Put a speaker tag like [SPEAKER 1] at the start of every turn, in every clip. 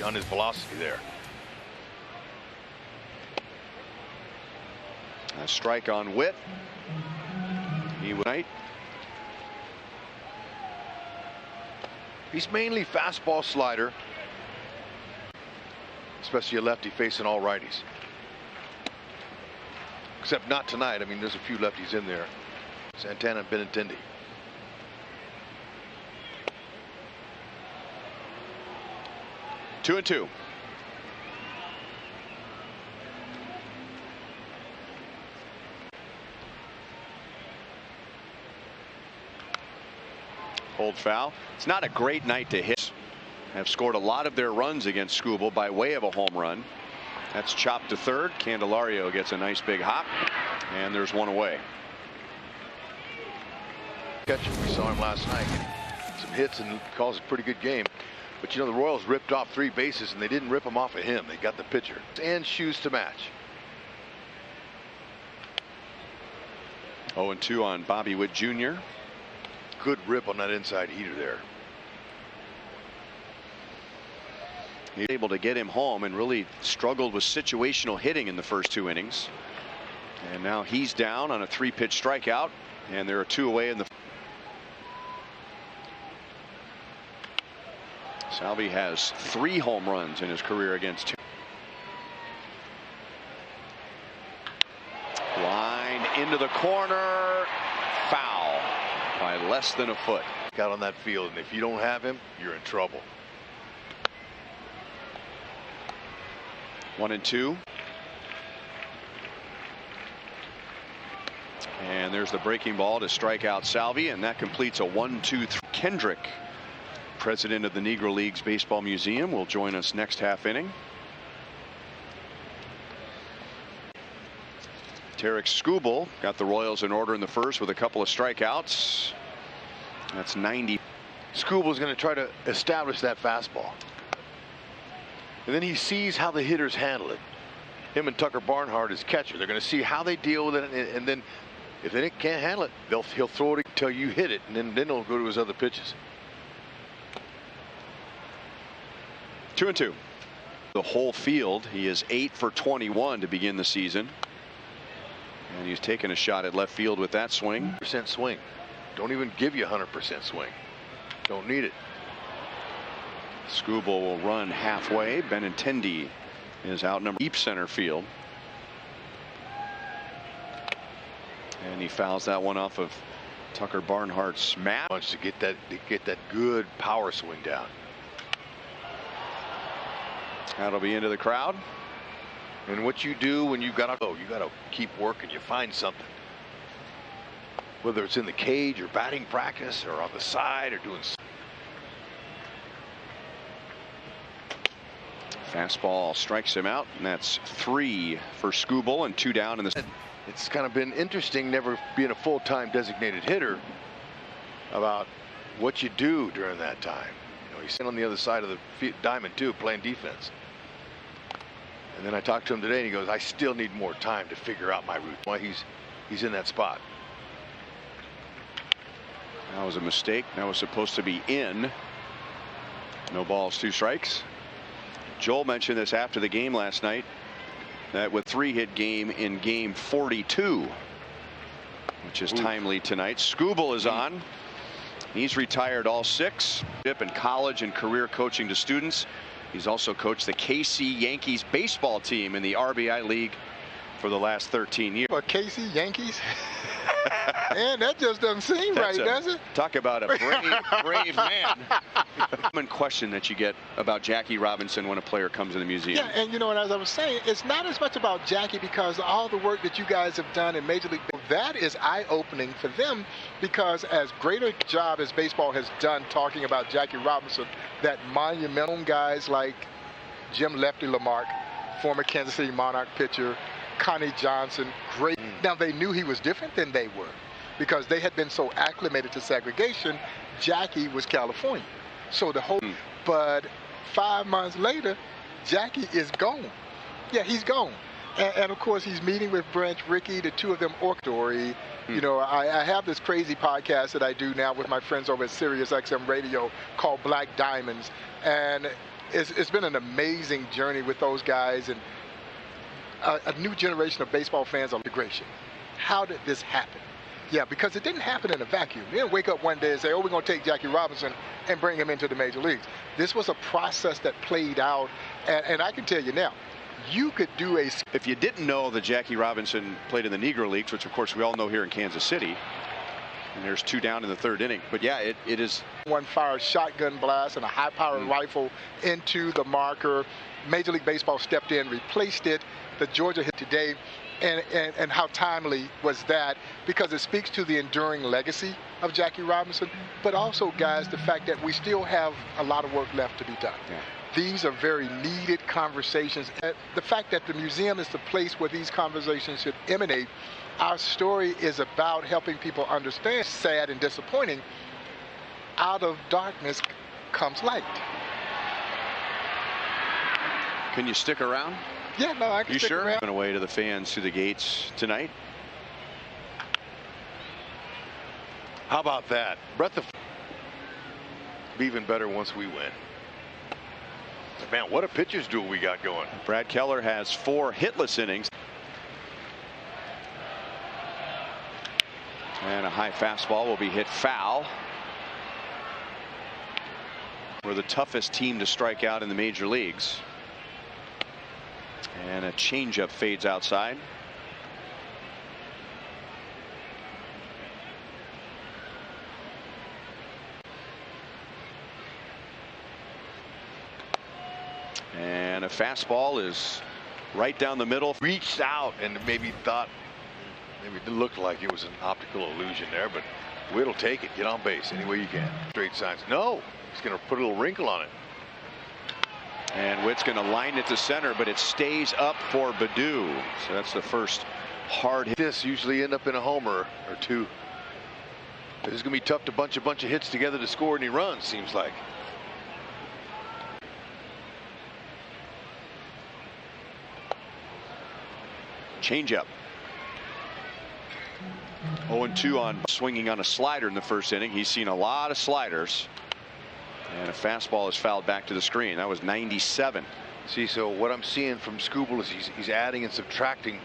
[SPEAKER 1] on his velocity there.
[SPEAKER 2] A strike on Witt. He would.
[SPEAKER 1] He's mainly fastball slider, especially a lefty facing all righties. Except not tonight. I mean, there's a few lefties in there. Santana and Benintendi.
[SPEAKER 2] Two and two. Hold foul. It's not a great night to hit. Have scored a lot of their runs against Skubal by way of a home run. That's chopped to third. Candelario gets a nice big hop, and there's one away.
[SPEAKER 1] Catcher, we saw him last night. Some hits and calls a pretty good game. But you know, the Royals ripped off 3 bases, and they didn't rip them off of him. They got the pitcher and shoes to match.
[SPEAKER 2] 0-2 on Bobby Witt Jr.
[SPEAKER 1] Good rip on that inside heater there.
[SPEAKER 2] He's able to get him home and really struggled with situational hitting in the first 2 innings. And now he's down on a 3-pitch strikeout, and there are 2 away in the. Salvi has 3 home runs in his career against 2. Line into the corner, foul by less than a foot.
[SPEAKER 1] Got on that field, and if you don't have him, you're in trouble.
[SPEAKER 2] 1-2. And there's the breaking ball to strike out Salvi, and that completes a 1-2-3. Kendrick, president of the Negro Leagues Baseball Museum, will join us next half inning. Tarik Skubal got the Royals in order in the first with a couple of strikeouts. That's 90.
[SPEAKER 1] Skubal's going to try to establish that fastball. And then he sees how the hitters handle it. Him and Tucker Barnhart as catcher. They're going to see how they deal with it, and then if they can't handle it, he'll throw it until you hit it, and then he'll go to his other pitches.
[SPEAKER 2] 2-2. The whole field. He is 8 for 21 to begin the season. And he's taking a shot at left field with that swing.
[SPEAKER 1] % swing. Don't even give you 100% swing. Don't need it.
[SPEAKER 2] Skubal will run halfway. Benintendi is outnumbered deep center field. And he fouls that one off of Tucker Barnhart's mat.
[SPEAKER 1] Wants to get that good power swing down.
[SPEAKER 2] That'll be into the crowd.
[SPEAKER 1] And what you do when you gotta keep working. You find something. Whether it's in the cage or batting practice or on the side or doing.
[SPEAKER 2] Fastball strikes him out, and that's 3 for Skubal and 2 down in the.
[SPEAKER 1] It's kind of been interesting, never being a full-time designated hitter, about what you do during that time. You know, he's sitting on the other side of the diamond too, playing defense. And then I talked to him today, and he goes, "I still need more time to figure out my route." Why he's in that spot.
[SPEAKER 2] That was a mistake. That was supposed to be in. No balls, 2 strikes. Joel mentioned this after the game last night, that with 3-hit game in game 42, which is timely tonight. Skubal is on. He's retired all 6 in college and career coaching to students. He's also coached the KC Yankees baseball team in the RBI League for the last 13 years.
[SPEAKER 3] For KC Yankees? Man, that just doesn't seem right, does it?
[SPEAKER 2] Talk about a brave man. Common question that you get about Jackie Robinson when a player comes in the museum.
[SPEAKER 3] Yeah, and you know, and as I was saying, it's not as much about Jackie, because all the work that you guys have done in Major League, that is eye-opening for them, because as great a job as baseball has done talking about Jackie Robinson, that monumental guys like Jim Lefty Lamarck, former Kansas City Monarch pitcher, Connie Johnson, great. Now they knew he was different than they were, because they had been so acclimated to segregation. Jackie was California, so the whole. But 5 months later, Jackie is gone. Yeah, he's gone, and of course he's meeting with Branch Rickey, the 2 of them. Story. You know, I have this crazy podcast that I do now with my friends over at Sirius XM Radio called Black Diamonds, and it's been an amazing journey with those guys, and a new generation of baseball fans on integration. How did this happen? Yeah, because it didn't happen in a vacuum. You didn't wake up one day and say, oh, we're going to take Jackie Robinson and bring him into the major leagues. This was a process that played out, and I can tell you now, you could do a...
[SPEAKER 2] If you didn't know that Jackie Robinson played in the Negro Leagues, which of course we all know here in Kansas City, and there's 2 down in the 3rd inning. But yeah, it is...
[SPEAKER 3] One fire shotgun blast and a high-powered rifle into the marker. Major League Baseball stepped in, replaced it. The Georgia hit today. And how timely was that? Because it speaks to the enduring legacy of Jackie Robinson, but also, guys, the fact that we still have a lot of work left to be done.
[SPEAKER 2] Yeah.
[SPEAKER 3] These are very needed conversations. The fact that the museum is the place where these conversations should emanate. Our story is about helping people understand. Sad and disappointing. Out of darkness comes light.
[SPEAKER 2] Can you stick around?
[SPEAKER 3] Yeah, no, I can
[SPEAKER 2] You
[SPEAKER 3] stick
[SPEAKER 2] sure?
[SPEAKER 3] around.
[SPEAKER 2] Going away to the fans through the gates tonight.
[SPEAKER 1] How about that? Breath of... Be even better once we win. Man, what a pitcher's duel we got going.
[SPEAKER 2] Brad Keller has 4 hitless innings. And a high fastball will be hit foul. We're the toughest team to strike out in the major leagues. And a changeup fades outside. And a fastball is right down the middle.
[SPEAKER 1] Reached out and maybe thought, maybe it looked like it was an optical illusion there, but Witt'll take it. Get on base any way you can. Straight signs. No, he's going to put a little wrinkle on it.
[SPEAKER 2] And Witt's going to line it to center, but it stays up for Baddoo. So that's the first hard hit.
[SPEAKER 1] This usually end up in a homer or 2. This is going to be tough to bunch a bunch of hits together to score any runs, seems like.
[SPEAKER 2] Changeup. 0-2 on swinging on a slider in the 1st inning. He's seen a lot of sliders. And a fastball is fouled back to the screen. That was 97.
[SPEAKER 1] See, so what I'm seeing from Skubal is he's adding and subtracting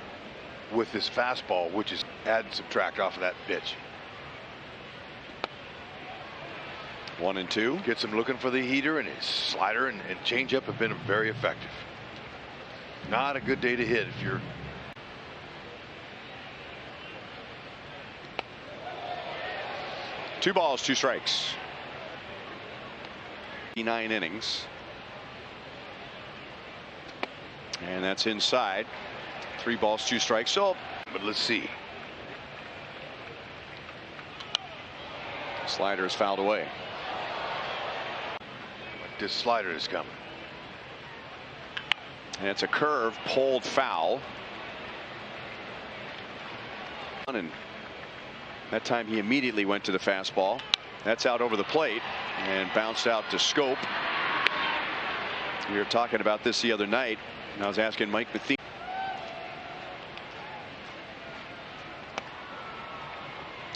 [SPEAKER 1] with this fastball, which is add and subtract off of that pitch.
[SPEAKER 2] 1-2.
[SPEAKER 1] Gets him looking for the heater, and his slider and changeup have been very effective. Not a good day to hit if you're...
[SPEAKER 2] Two balls, 2 strikes. 9 innings. And that's inside. 3 balls, 2 strikes. So,
[SPEAKER 1] but let's see.
[SPEAKER 2] Slider is fouled away.
[SPEAKER 1] This slider is coming.
[SPEAKER 2] And it's a curve pulled foul. And that time he immediately went to the fastball. That's out over the plate and bounced out to Scope. We were talking about this the other night, and I was asking Mike Matheny.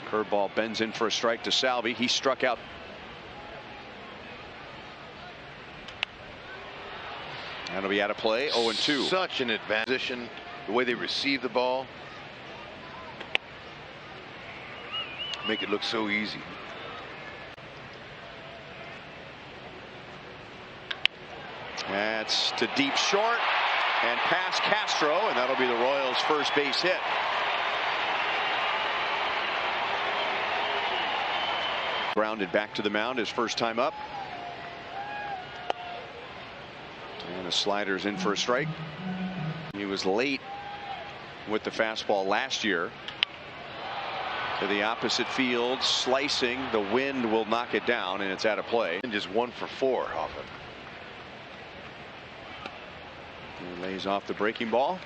[SPEAKER 2] Curveball bends in for a strike to Salvi. He struck out. That'll be out of play. 0-2.
[SPEAKER 1] Such an advantage. The way they receive the ball. Make it look so easy.
[SPEAKER 2] That's to deep short and past Castro, and that'll be the Royals' first base hit. Grounded back to the mound his first time up. And the slider's in for a strike. He was late with the fastball last year. To the opposite field, slicing. The wind will knock it down, and it's out of play.
[SPEAKER 1] And just 1 for 4 off it.
[SPEAKER 2] He lays off the breaking ball.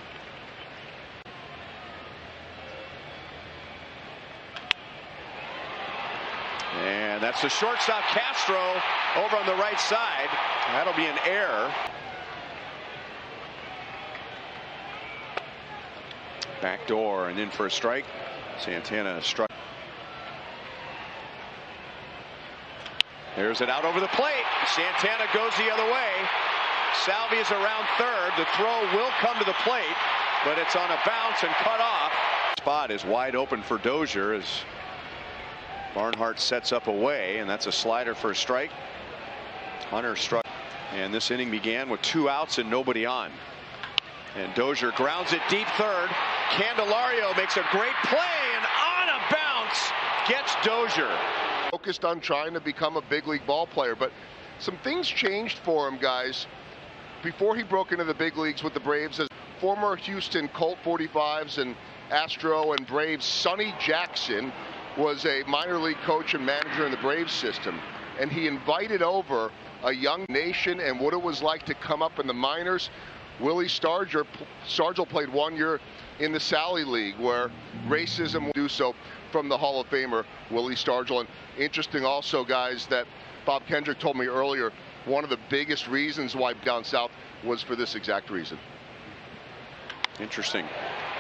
[SPEAKER 2] And that's the shortstop Castro over on the right side. That'll be an error. Back door and in for a strike. Santana struck. There's it out over the plate. Santana goes the other way. Salvi is around third. The throw will come to the plate, but it's on a bounce and cut off. Spot is wide open for Dozier as Barnhart sets up away, and that's a slider for a strike. Hunter struck, and this inning began with 2 outs and nobody on. And Dozier grounds it deep third. Candelario makes a great play, and on a bounce gets Dozier.
[SPEAKER 4] Focused on trying to become a big league ball player, but some things changed for him, guys. Before he broke into the big leagues with the Braves, as former Houston Colt 45s and Astro and Braves, Sonny Jackson was a minor league coach and manager in the Braves system, and he invited over a young nation and what it was like to come up in the minors. Willie Stargell played 1 year in the Sally League, where racism will do so, from the Hall of Famer Willie Stargell. And interesting also, guys, that Bob Kendrick told me earlier, one of the biggest reasons why down south was for this exact reason.
[SPEAKER 2] Interesting.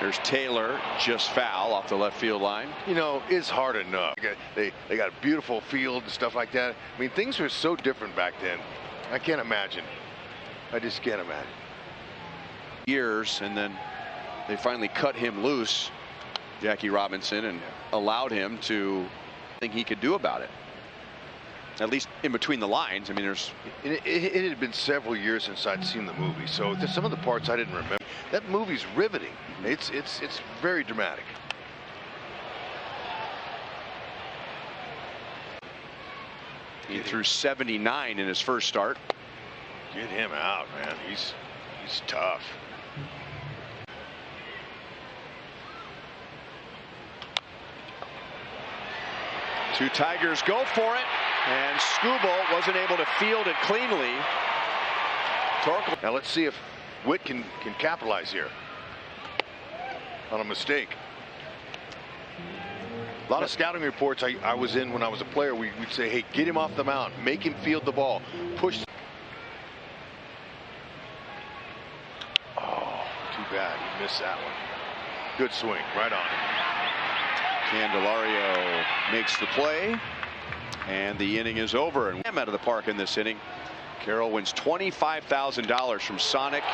[SPEAKER 2] There's Taylor, just foul off the left field line.
[SPEAKER 1] You know, it's hard enough. They got a beautiful field and stuff like that. I mean, things were so different back then. I can't imagine. I just can't imagine.
[SPEAKER 2] Years, and then they finally cut him loose, Jackie Robinson, and allowed him to think he could do about it. At least in between the lines. I mean, there's.
[SPEAKER 1] It had been several years since I'd seen the movie, so there's some of the parts I didn't remember. That movie's riveting. It's very dramatic.
[SPEAKER 2] He threw 79 in his first start.
[SPEAKER 1] Get him out, man. He's tough.
[SPEAKER 2] Two Tigers go for it, and Skubal wasn't able to field it cleanly.
[SPEAKER 1] Now let's see if Witt can capitalize here on a mistake. A lot of scouting reports I was in when I was a player, we'd say, hey, get him off the mound, make him field the ball, push. Oh, too bad, he missed that one. Good swing, right on.
[SPEAKER 2] Candelario makes the play, and the inning is over. And out of the park in this inning. Carroll wins $25,000 from Sonic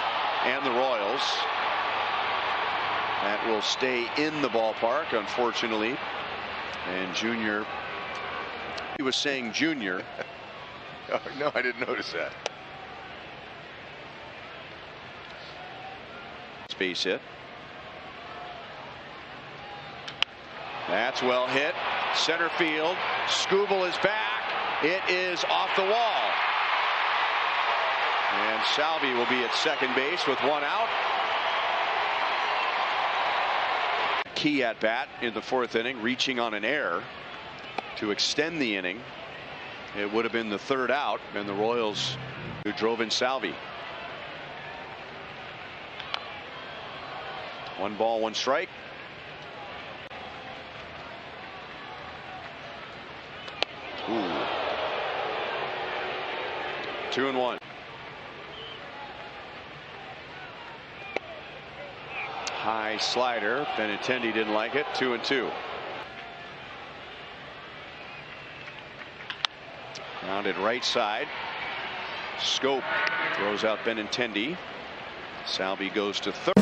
[SPEAKER 2] and the Royals. That will stay in the ballpark, unfortunately. And Junior, he was saying Junior.
[SPEAKER 1] Oh, no, I didn't notice that.
[SPEAKER 2] Space hit. That's well hit. Center field. Skubal is back. It is off the wall. And Salvi will be at second base with 1 out. Key at bat in the 4th inning, reaching on an error to extend the inning. It would have been the 3rd out, and the Royals who drove in Salvi. 1 ball, 1 strike. Ooh. 2-1. High slider. Benintendi didn't like it. 2-2. Rounded right side. Scope throws out Benintendi. Salvi goes to third.